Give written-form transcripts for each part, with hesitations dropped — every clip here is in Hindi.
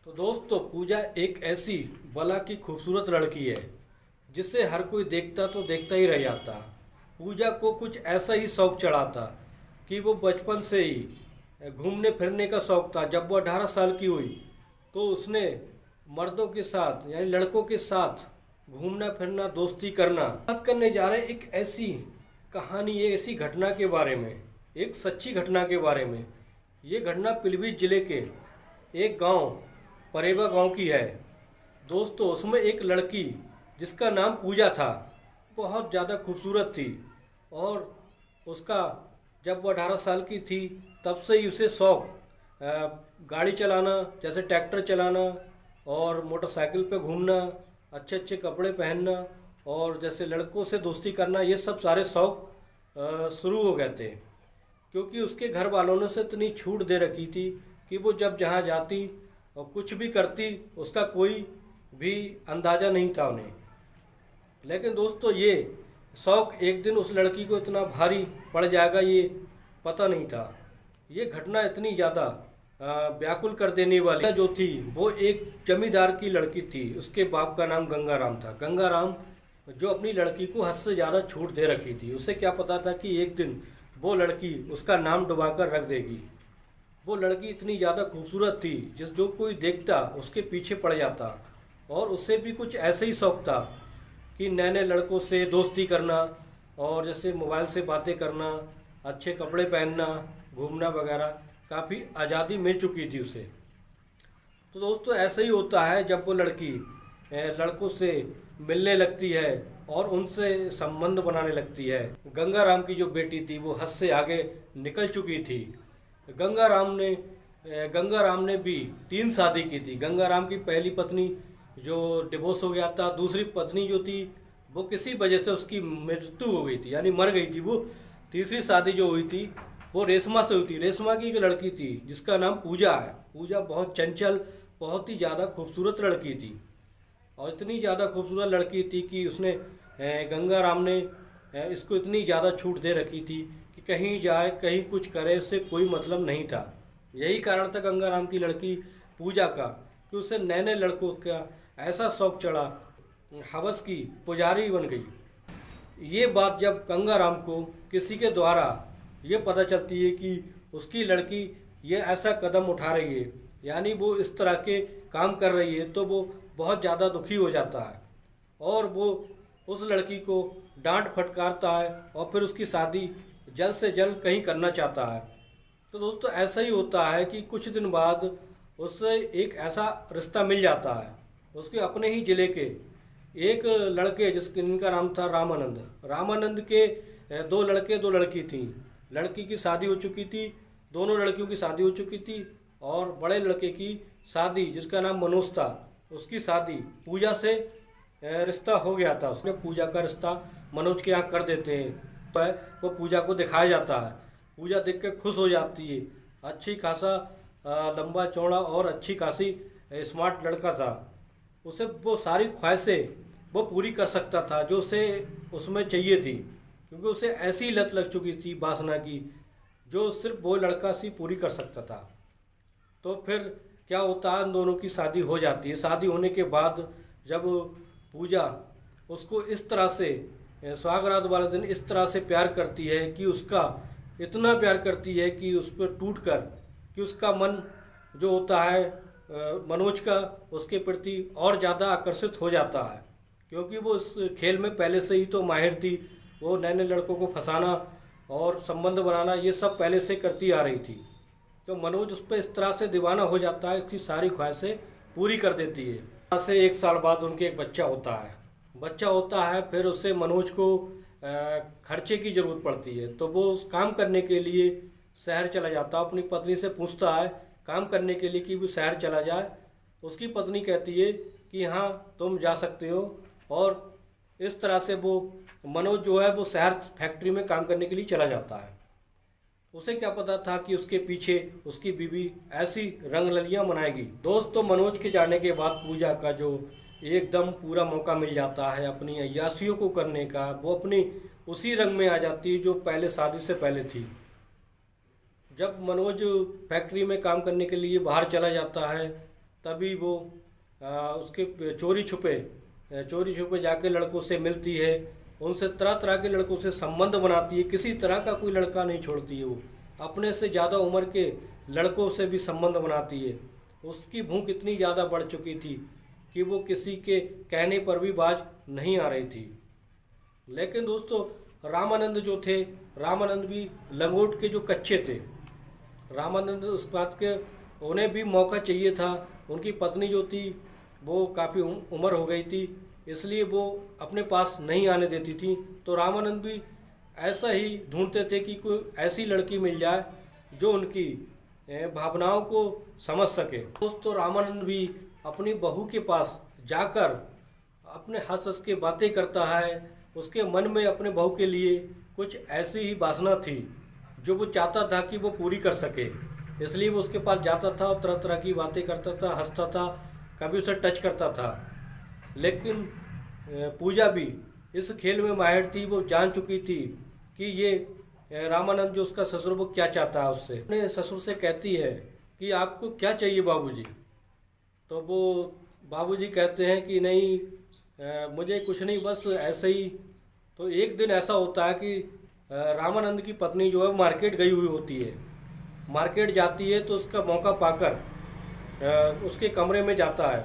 तो दोस्तों पूजा एक ऐसी बला की खूबसूरत लड़की है जिसे हर कोई देखता तो देखता ही रह जाता। पूजा को कुछ ऐसा ही शौक चढ़ा था कि वो बचपन से ही घूमने फिरने का शौक था। जब वो 18 साल की हुई तो उसने मर्दों के साथ यानी लड़कों के साथ घूमना फिरना दोस्ती करना। बात करने जा रहे हैं एक ऐसी कहानी, एक ऐसी घटना के बारे में, एक सच्ची घटना के बारे में। ये घटना पीलीभीत जिले के एक गांव परेवा गांव की है। दोस्तों उसमें एक लड़की जिसका नाम पूजा था, बहुत ज़्यादा खूबसूरत थी और उसका जब वो 18 साल की थी तब से ही उसे शौक गाड़ी चलाना, जैसे ट्रैक्टर चलाना और मोटरसाइकिल पे घूमना, अच्छे अच्छे कपड़े पहनना और जैसे लड़कों से दोस्ती करना, ये सब सारे शौक शुरू हो गए थे। क्योंकि उसके घर वालों ने उसे इतनी छूट दे रखी थी कि वो जब जहाँ जाती और कुछ भी करती उसका कोई भी अंदाज़ा नहीं था उन्हें। लेकिन दोस्तों ये शौक एक दिन उस लड़की को इतना भारी पड़ जाएगा ये पता नहीं था। ये घटना इतनी ज़्यादा व्याकुल कर देने वाली जो थी, वो एक जमींदार की लड़की थी। उसके बाप का नाम गंगाराम था। गंगाराम जो अपनी लड़की को हद से ज़्यादा छूट दे रखी थी। उसे क्या पता था कि एक दिन वो लड़की उसका नाम डुबाकर रख देगी। वो लड़की इतनी ज़्यादा खूबसूरत थी जो कोई देखता उसके पीछे पड़ जाता। और उससे भी कुछ ऐसे ही शौक था कि नए नए लड़कों से दोस्ती करना और जैसे मोबाइल से बातें करना, अच्छे कपड़े पहनना, घूमना वगैरह, काफ़ी आज़ादी मिल चुकी थी उसे। तो दोस्तों ऐसा ही होता है जब वो लड़की लड़कों से मिलने लगती है और उनसे संबंध बनाने लगती है। गंगाराम की जो बेटी थी वो हद से आगे निकल चुकी थी। गंगाराम ने भी 3 शादी की थी। गंगाराम की पहली पत्नी जो डिवोर्स हो गया था, दूसरी पत्नी जो थी वो किसी वजह से उसकी मृत्यु हो गई थी यानी मर गई थी वो। तीसरी शादी जो हुई थी वो रेशमा से हुई थी। रेशमा की एक लड़की थी जिसका नाम पूजा है। पूजा बहुत चंचल, बहुत ही ज़्यादा खूबसूरत लड़की थी और इतनी ज़्यादा खूबसूरत लड़की थी कि उसने गंगाराम ने इसको इतनी ज़्यादा छूट दे रखी थी कि कहीं जाए कहीं कुछ करे उससे कोई मतलब नहीं था। यही कारण था गंगाराम की लड़की पूजा का कि उसे नए नए लड़कों का ऐसा शौक चढ़ा, हवस की पुजारी बन गई। ये बात जब गंगाराम को किसी के द्वारा ये पता चलती है कि उसकी लड़की ये ऐसा कदम उठा रही है यानी वो इस तरह के काम कर रही है, तो वो बहुत ज़्यादा दुखी हो जाता है और वो उस लड़की को डांट फटकारता है और फिर उसकी शादी जल्द से जल्द कहीं करना चाहता है। तो दोस्तों ऐसा ही होता है कि कुछ दिन बाद उससे एक ऐसा रिश्ता मिल जाता है। उसके अपने ही ज़िले के एक लड़के जिनका नाम था रामानंद। रामानंद के 2 लड़के 2 लड़की थी। लड़की की शादी हो चुकी थी, दोनों लड़कियों की शादी हो चुकी थी और बड़े लड़के की शादी जिसका नाम मनोज था, उसकी शादी पूजा से रिश्ता हो गया था। उसने पूजा का रिश्ता मनोज के यहाँ कर देते हैं। वो पूजा को दिखाया जाता है। पूजा देख के खुश हो जाती है। अच्छी खासा लंबा चौड़ा और अच्छी खासी स्मार्ट लड़का था। उसे वो सारी ख्वाहिशें वो पूरी कर सकता था जो उसे उसमें चाहिए थी, क्योंकि उसे ऐसी लत लग चुकी थी वासना की जो सिर्फ वो लड़का सी पूरी कर सकता था। तो फिर क्या होता है, इन दोनों की शादी हो जाती है। शादी होने के बाद जब पूजा उसको इस तरह से सुहागरात वाले दिन इस तरह से प्यार करती है कि उसका इतना प्यार करती है कि उस पर टूट कर कि उसका मन जो होता है मनोज का उसके प्रति और ज़्यादा आकर्षित हो जाता है, क्योंकि वो इस खेल में पहले से ही तो माहिर थी। वो नए नए लड़कों को फंसाना और संबंध बनाना ये सब पहले से करती आ रही थी। तो मनोज उस पर इस तरह से दीवाना हो जाता है कि सारी ख्वाहिशें पूरी कर देती है। यहाँ से 1 साल बाद उनके एक बच्चा होता है। फिर उससे मनोज को खर्चे की ज़रूरत पड़ती है, तो वो उस काम करने के लिए शहर चला जाता है। अपनी पत्नी से पूछता है काम करने के लिए कि वो शहर चला जाए। उसकी पत्नी कहती है कि हाँ तुम जा सकते हो, और इस तरह से वो मनोज जो है वो शहर फैक्ट्री में काम करने के लिए चला जाता है। उसे क्या पता था कि उसके पीछे उसकी बीवी ऐसी रंगरलियां मनाएगी। दोस्तों मनोज के जाने के बाद पूजा का जो एकदम पूरा मौका मिल जाता है अपनी अय्यासियों को करने का, वो अपनी उसी रंग में आ जाती है जो पहले शादी से पहले थी। जब मनोज फैक्ट्री में काम करने के लिए बाहर चला जाता है तभी वो उसके चोरी छुपे जाके लड़कों से मिलती है, उनसे तरह तरह के लड़कों से संबंध बनाती है। किसी तरह का कोई लड़का नहीं छोड़ती है वो, अपने से ज़्यादा उम्र के लड़कों से भी संबंध बनाती है। उसकी भूख इतनी ज़्यादा बढ़ चुकी थी कि वो किसी के कहने पर भी बाज नहीं आ रही थी। लेकिन दोस्तों रामानंद जो थे, रामानंद भी लंगोट के जो कच्चे थे, रामानंद उस बात के उन्हें भी मौका चाहिए था। उनकी पत्नी जो थी वो काफ़ी उम्र हो गई थी, इसलिए वो अपने पास नहीं आने देती थी। तो रामानंद भी ऐसा ही ढूंढते थे कि कोई ऐसी लड़की मिल जाए जो उनकी भावनाओं को समझ सके। दोस्तों रामानंद भी अपनी बहू के पास जाकर अपने हंस हंस के बातें करता है। उसके मन में अपने बहू के लिए कुछ ऐसी ही वासना थी जो वो चाहता था कि वो पूरी कर सके, इसलिए वो उसके पास जाता था और तरह तरह की बातें करता था, हंसता था, कभी उसे टच करता था। लेकिन पूजा भी इस खेल में माहिर थी। वो जान चुकी थी कि ये रामानंद जो उसका ससुर वो क्या चाहता है उससे। अपने ससुर से कहती है कि आपको क्या चाहिए बाबूजी। तो वो बाबूजी कहते हैं कि नहीं मुझे कुछ नहीं, बस ऐसे ही। तो एक दिन ऐसा होता है कि रामानंद की पत्नी जो है मार्केट गई हुई होती है, मार्केट जाती है तो उसका मौका पाकर उसके कमरे में जाता है।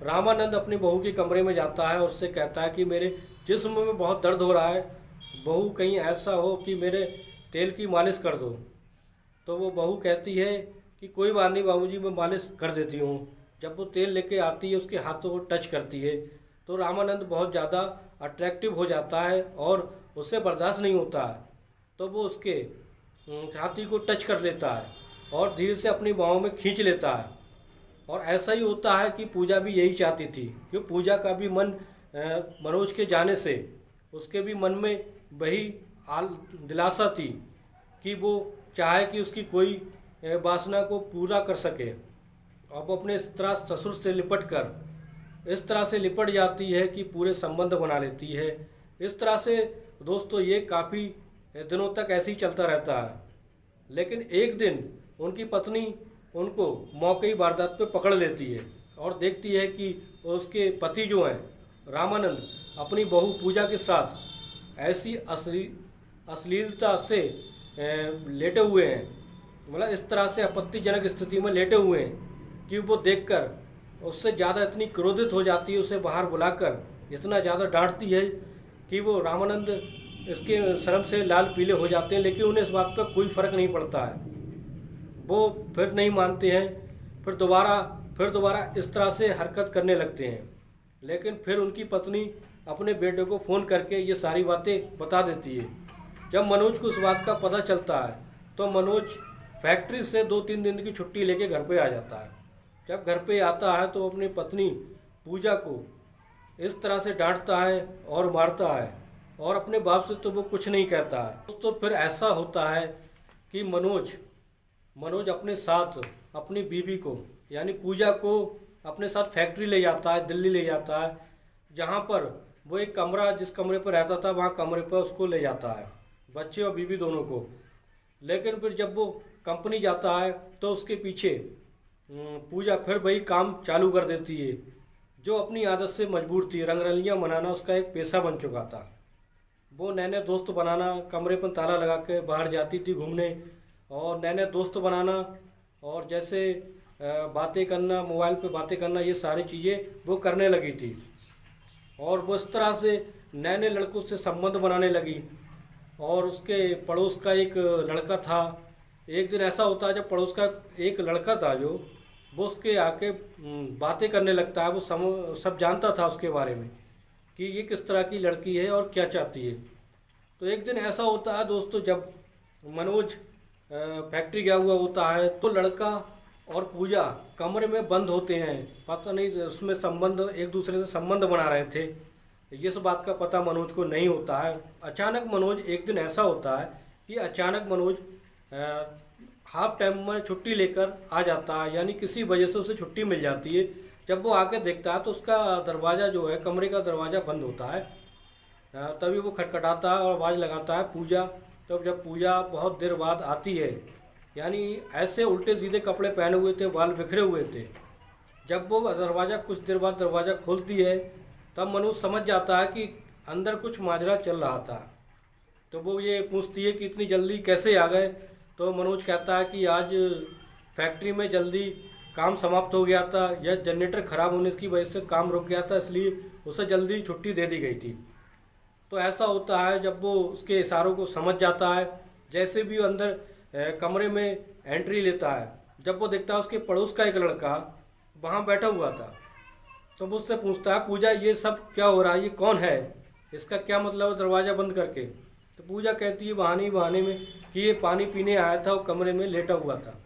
रामानंद अपनी बहू के कमरे में जाता है और उससे कहता है कि मेरे जिस्म में बहुत दर्द हो रहा है, बहू कहीं ऐसा हो कि मेरे तेल की मालिश कर दो। तो वो बहू कहती है कि कोई बात नहीं बाबूजी, मैं मालिश कर देती हूँ। जब वो तेल लेके आती है, उसके हाथों को टच करती है तो रामानंद बहुत ज़्यादा अट्रैक्टिव हो जाता है और उससे बर्दाश्त नहीं होता है। तो वो उसके छाती को टच कर लेता है और धीरे से अपनी बाहों में खींच लेता है। और ऐसा ही होता है कि पूजा भी यही चाहती थी, कि पूजा का भी मन मनोज के जाने से उसके भी मन में वही दिलासा थी कि वो चाहे कि उसकी कोई वासना को पूरा कर सके। अब अपने इस तरह ससुर से इस तरह से लिपट जाती है कि पूरे संबंध बना लेती है। इस तरह से दोस्तों ये काफ़ी दिनों तक ऐसे ही चलता रहता है। लेकिन एक दिन उनकी पत्नी उनको मौके वारदात पे पकड़ लेती है और देखती है कि उसके पति जो हैं रामानंद अपनी बहू पूजा के साथ ऐसी अश्लीलता से लेटे हुए हैं, मतलब इस तरह से आपत्तिजनक स्थिति में लेटे हुए हैं कि वो देखकर उससे ज़्यादा इतनी क्रोधित हो जाती है, उसे बाहर बुलाकर इतना ज़्यादा डांटती है कि वो रामानंद इसके शर्म से लाल पीले हो जाते हैं। लेकिन उन्हें इस बात पर कोई फ़र्क नहीं पड़ता है, वो फिर नहीं मानते हैं, फिर दोबारा इस तरह से हरकत करने लगते हैं। लेकिन फिर उनकी पत्नी अपने बेटे को फ़ोन करके ये सारी बातें बता देती है। जब मनोज को इस बात का पता चलता है तो मनोज फैक्ट्री से 2-3 दिन की छुट्टी लेके घर पे आ जाता है। जब घर पे आता है तो अपनी पत्नी पूजा को इस तरह से डांटता है और मारता है और अपने बाप से तो वो कुछ नहीं कहता है। तो फिर ऐसा होता है कि मनोज अपने साथ अपनी बीवी को यानी पूजा को अपने साथ फैक्ट्री ले जाता है, दिल्ली ले जाता है, जहाँ पर वो एक कमरा जिस कमरे पर रहता था वहाँ कमरे पर उसको ले जाता है, बच्चे और बीवी दोनों को। लेकिन फिर जब वो कंपनी जाता है तो उसके पीछे पूजा फिर वही काम चालू कर देती है जो अपनी आदत से मजबूर थी। रंगरलियाँ मनाना उसका एक पेशा बन चुका था। वो नए नए दोस्त बनाना, कमरे पर ताला लगा के बाहर जाती थी घूमने और नए नए दोस्त बनाना और जैसे बातें करना, मोबाइल पे बातें करना, ये सारी चीज़ें वो करने लगी थी। और वो इस तरह से नए नए लड़कों से संबंध बनाने लगी। और उसके पड़ोस का एक लड़का था। एक दिन ऐसा होता है जब पड़ोस का एक लड़का था जो वो उसके आके बातें करने लगता है। वो सब जानता था उसके बारे में कि ये किस तरह की लड़की है और क्या चाहती है। तो एक दिन ऐसा होता है दोस्तों जब मनोज फैक्ट्री गया हुआ होता है तो लड़का और पूजा कमरे में बंद होते हैं। पता नहीं उसमें संबंध, एक दूसरे से संबंध बना रहे थे, ये सब बात का पता मनोज को नहीं होता है। अचानक मनोज, एक दिन ऐसा होता है कि अचानक मनोज हाफ टाइम में छुट्टी लेकर आ जाता है, यानी किसी वजह से उसे छुट्टी मिल जाती है। जब वो आके देखता है तो उसका दरवाज़ा जो है, कमरे का दरवाज़ा बंद होता है। तभी वो खटखटाता है और आवाज़ लगाता है पूजा। तो जब पूजा बहुत देर बाद आती है, यानी ऐसे उल्टे सीधे कपड़े पहने हुए थे, बाल बिखरे हुए थे जब वो दरवाज़ा कुछ देर बाद दरवाज़ा खोलती है, तब मनोज समझ जाता है कि अंदर कुछ माजरा चल रहा था। तो वो ये पूछती है कि इतनी जल्दी कैसे आ गए। तो मनोज कहता है कि आज फैक्ट्री में जल्दी काम समाप्त हो गया था, यह जनरेटर ख़राब होने की वजह से काम रुक गया था, इसलिए उसे जल्दी छुट्टी दे दी गई थी। तो ऐसा होता है जब वो उसके इशारों को समझ जाता है। जैसे भी वो अंदर कमरे में एंट्री लेता है, जब वो देखता है उसके पड़ोस का एक लड़का वहाँ बैठा हुआ था, तो वो उससे पूछता है, पूजा ये सब क्या हो रहा है, ये कौन है, इसका क्या मतलब है दरवाज़ा बंद करके। तो पूजा कहती है बहाने में कि ये पानी पीने आया था, वो कमरे में लेटा हुआ था।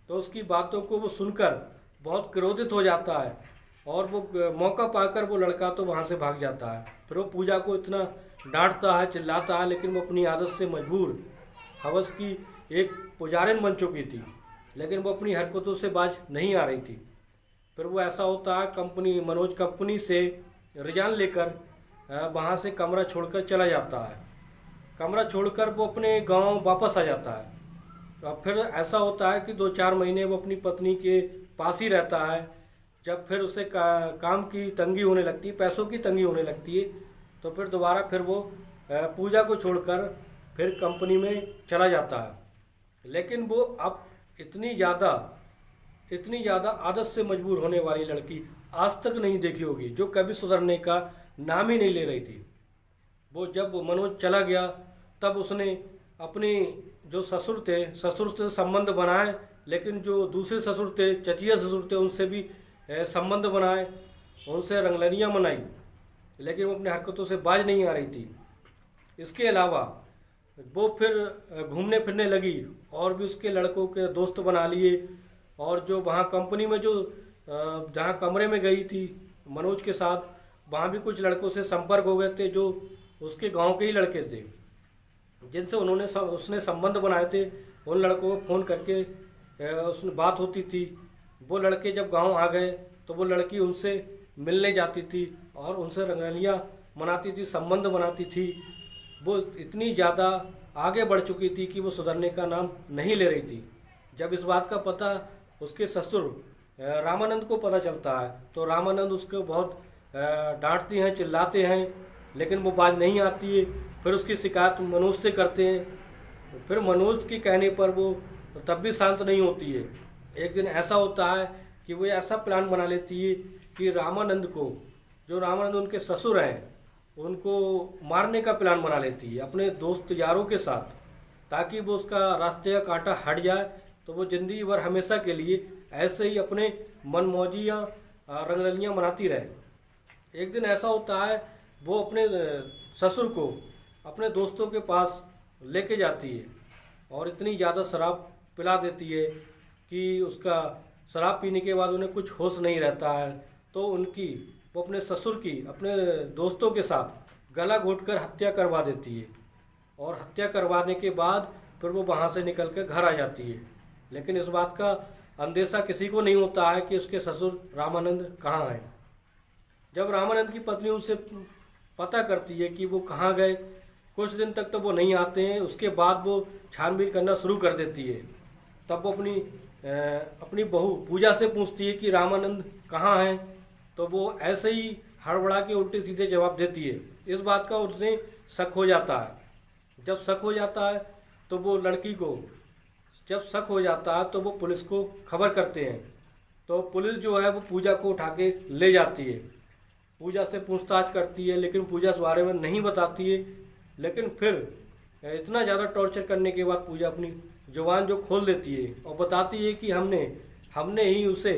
तो उसकी बातों को वो सुनकर बहुत क्रोधित हो जाता है और वो मौका पाकर वो लड़का तो वहाँ से भाग जाता है। फिर वो पूजा को इतना डांटता है, चिल्लाता है, लेकिन वो अपनी आदत से मजबूर, हवस की एक पुजारिन बन चुकी थी, लेकिन वो अपनी हरकतों से बाज नहीं आ रही थी। फिर वो ऐसा होता है, मनोज कंपनी से रिजाइन लेकर वहाँ से कमरा छोड़कर चला जाता है। कमरा छोड़कर वो अपने गांव वापस आ जाता है। तो अब फिर ऐसा होता है कि 2-4 महीने वो अपनी पत्नी के पास ही रहता है। जब फिर उसे काम की तंगी होने लगती है, पैसों की तंगी होने लगती है, तो फिर दोबारा फिर वो पूजा को छोड़कर फिर कंपनी में चला जाता है। लेकिन वो अब इतनी ज़्यादा आदत से मजबूर होने वाली लड़की आज तक नहीं देखी होगी, जो कभी सुधरने का नाम ही नहीं ले रही थी। वो जब मनोज चला गया, तब उसने अपने जो ससुर से संबंध बनाए, लेकिन जो दूसरे ससुर थे, चचिया ससुर थे, उनसे भी संबंध बनाए, उनसे रंगलनियाँ मनाई, लेकिन वो अपनी हरकतों से बाज नहीं आ रही थी। इसके अलावा वो फिर घूमने फिरने लगी और भी उसके लड़कों के दोस्त बना लिए, और जो वहाँ कंपनी में जो जहाँ कमरे में गई थी मनोज के साथ, वहाँ भी कुछ लड़कों से संपर्क हो गए थे, जो उसके गांव के ही लड़के थे, जिनसे उसने संबंध बनाए थे। उन लड़कों को फ़ोन करके उसने बात होती थी। वो लड़के जब गांव आ गए तो वो लड़की उनसे मिलने जाती थी और उनसे रंगलियाँ मनाती थी, संबंध बनाती थी। वो इतनी ज़्यादा आगे बढ़ चुकी थी कि वो सुधरने का नाम नहीं ले रही थी। जब इस बात का पता उसके ससुर रामानंद को पता चलता है, तो रामानंद उसको बहुत डांटते हैं, चिल्लाते हैं, लेकिन वो बाज नहीं आती है। फिर उसकी शिकायत मनोज से करते हैं। फिर मनोज के कहने पर वो तब भी शांत नहीं होती है। एक दिन ऐसा होता है कि वो ऐसा प्लान बना लेती है कि रामानंद को, जो रामानंद उनके ससुर हैं, उनको मारने का प्लान बना लेती है अपने दोस्त यारों के साथ, ताकि वो उसका रास्ते का कांटा हट जाए, तो वो ज़िंदगी भर हमेशा के लिए ऐसे ही अपने मनमौजियाँ रंगरलियाँ मनाती रहे। एक दिन ऐसा होता है, वो अपने ससुर को अपने दोस्तों के पास लेके जाती है और इतनी ज़्यादा शराब पिला देती है कि उसका शराब पीने के बाद उन्हें कुछ होश नहीं रहता है। तो वो अपने ससुर की अपने दोस्तों के साथ गला घोंटकर हत्या करवा देती है, और हत्या करवाने के बाद फिर वो वहाँ से निकल कर घर आ जाती है। लेकिन इस बात का अंदेशा किसी को नहीं होता है कि उसके ससुर रामानंद कहाँ हैं। जब रामानंद की पत्नी उनसे पता करती है कि वो कहाँ गए, कुछ दिन तक तो वो नहीं आते हैं, उसके बाद वो छानबीन करना शुरू कर देती है। तब वो अपनी बहू पूजा से पूछती है कि रामानंद कहाँ हैं, तो वो ऐसे ही हड़बड़ा के उल्टे सीधे जवाब देती है। इस बात का उसने शक हो जाता है। जब शक हो जाता है तो वो लड़की को जब शक हो जाता है तो वो पुलिस को खबर करते हैं। तो पुलिस जो है वो पूजा को उठा के ले जाती है, पूजा से पूछताछ करती है, लेकिन पूजा इस बारे में नहीं बताती है। लेकिन फिर इतना ज़्यादा टॉर्चर करने के बाद पूजा अपनी जुबान जो खोल देती है और बताती है कि हमने ही उसे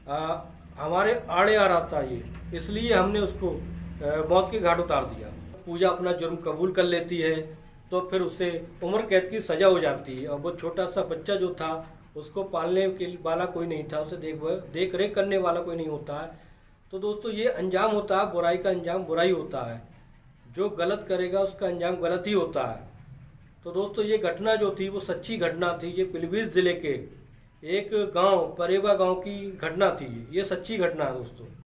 हमारे आड़े आ रहा था ये, इसलिए हमने उसको मौत के घाट उतार दिया। पूजा अपना जुर्म कबूल कर लेती है, तो फिर उसे उम्र कैद की सज़ा हो जाती है। और वो छोटा सा बच्चा जो था, उसको पालने के वाला कोई नहीं था, उसे देख रेख करने वाला कोई नहीं होता है। तो दोस्तों, ये अंजाम होता है, बुराई का अंजाम बुराई होता है। जो गलत करेगा उसका अंजाम गलत ही होता है। तो दोस्तों, ये घटना जो थी वो सच्ची घटना थी। ये पीलीभीत ज़िले के एक गांव, परेवा गांव की घटना थी। ये सच्ची घटना है दोस्तों।